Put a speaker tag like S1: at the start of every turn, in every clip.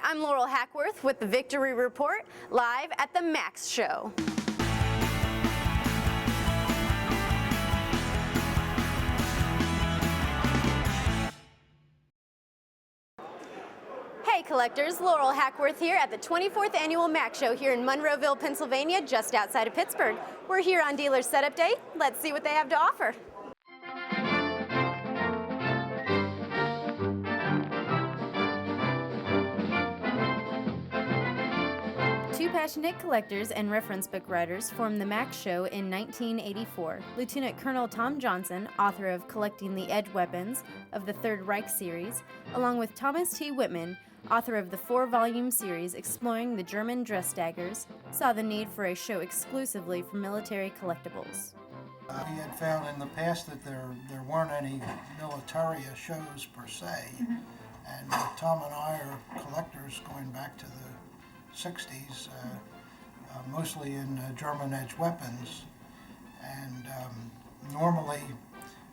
S1: I'm Laurel Hackworth with the Victory Report, live at the Max Show. Hey collectors, Laurel Hackworth here at the 24th Annual Max Show here in Monroeville, Pennsylvania, just outside of Pittsburgh. We're here on Dealer Setup Day. Let's see what they have to offer. Two passionate collectors and reference book writers formed the Max Show in 1984. Lieutenant Colonel Tom Johnson, author of Collecting the Edge Weapons of the Third Reich series, along with Thomas T. Whitman, author of the 4-volume series exploring the German dress daggers, saw the need for a show exclusively for military collectibles.
S2: We had found in the past that there weren't any militaria shows per se, and Tom and I are collectors going back to the 60s, mostly in German edge weapons, and normally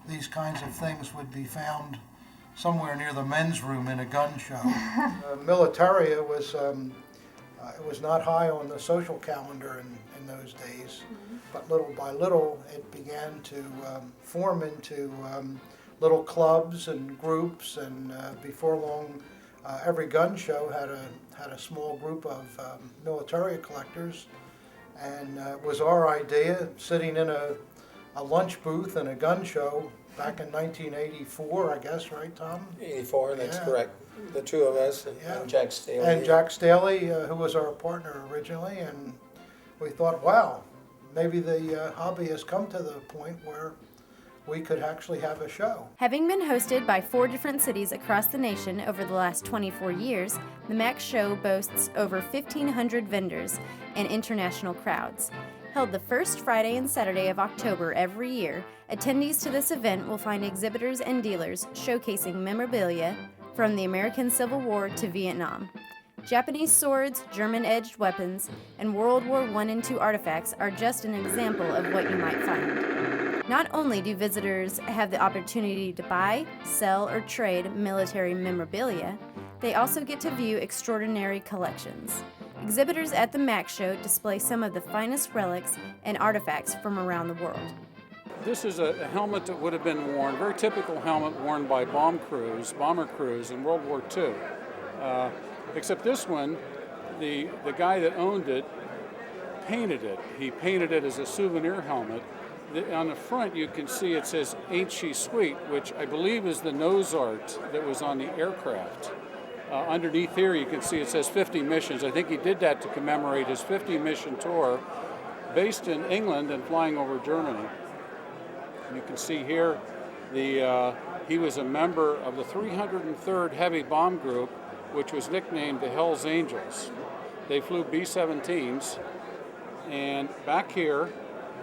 S2: these kinds of things would be found somewhere near the men's room in a gun show. Militaria was it was not high on the social calendar in those days, but little by little it began to form into little clubs and groups, and before long every gun show had a small group of militaria collectors, and it was our idea, sitting in a lunch booth in a gun show back in 1984, I guess, right, Tom?
S3: 84, that's correct. The two of us and Jack Staley.
S2: And Jack Staley, who was our partner originally, and we thought, wow, maybe the hobby has come to the point where we could actually have a show.
S1: Having been hosted by 4 different cities across the nation over the last 24 years, the Max Show boasts over 1,500 vendors and international crowds. Held the first Friday and Saturday of October every year, attendees to this event will find exhibitors and dealers showcasing memorabilia from the American Civil War to Vietnam. Japanese swords, German-edged weapons, and World War I and II artifacts are just an example of what you might find. Not only do visitors have the opportunity to buy, sell, or trade military memorabilia, they also get to view extraordinary collections. Exhibitors at the Max Show display some of the finest relics and artifacts from around the world.
S4: This is a helmet that would have been worn, very typical helmet worn by bomber crews in World War II. Except this one, the guy that owned it painted it. He painted it as a souvenir helmet. On the front you can see it says "Ain't She Sweet," which I believe is the nose art that was on the aircraft. Underneath here you can see it says 50 missions. I think he did that to commemorate his 50 mission tour based in England and flying over Germany. You can see here he was a member of the 303rd Heavy Bomb Group, which was nicknamed the Hells Angels. They flew B-17s, and back here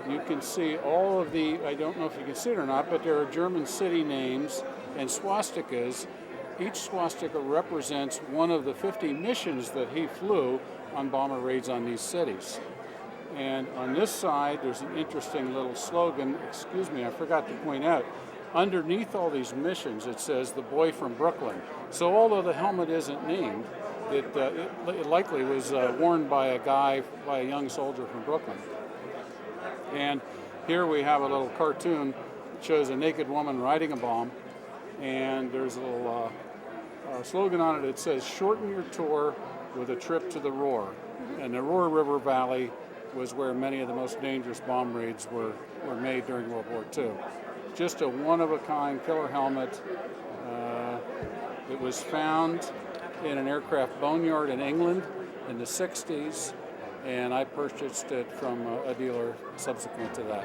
S4: you can see all of the, I don't know if you can see it or not, but there are German city names and swastikas. Each swastika represents one of the 50 missions that he flew on bomber raids on these cities. And on this side, there's an interesting little slogan, excuse me, I forgot to point out. Underneath all these missions, it says, "The Boy from Brooklyn." So although the helmet isn't named, it likely was worn by a young soldier from Brooklyn. And here we have a little cartoon that shows a naked woman riding a bomb, and there's a little slogan on it that says, "Shorten your tour with a trip to the Ruhr." And the Ruhr River Valley was where many of the most dangerous bomb raids were made during World War II. Just a one-of-a-kind killer helmet. It was found in an aircraft boneyard in England in the 60s, and I purchased it from a dealer subsequent to that.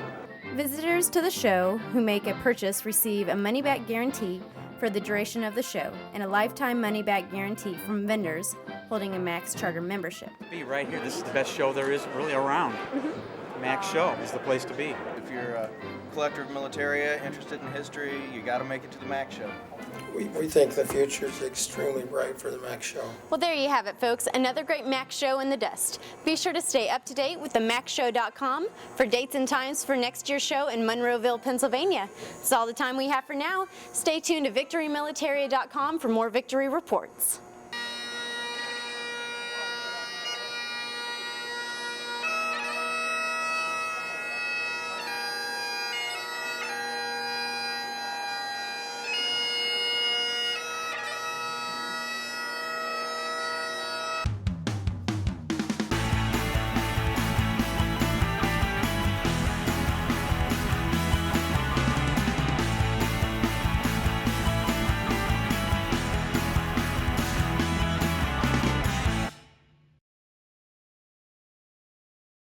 S1: Visitors to the show who make a purchase receive a money-back guarantee for the duration of the show and a lifetime money-back guarantee from vendors holding a Max Charter membership.
S5: Be right here. This is the best show there is really around. Max Show is the place to be.
S6: If you're a collector of militaria, interested in history, you got to make it to the Max Show.
S3: We think the future is extremely bright for the Max Show.
S1: Well, there you have it, folks. Another great Max Show in the dust. Be sure to stay up to date with themaxshow.com for dates and times for next year's show in Monroeville, Pennsylvania. That's all the time we have for now. Stay tuned to victorymilitaria.com for more victory reports.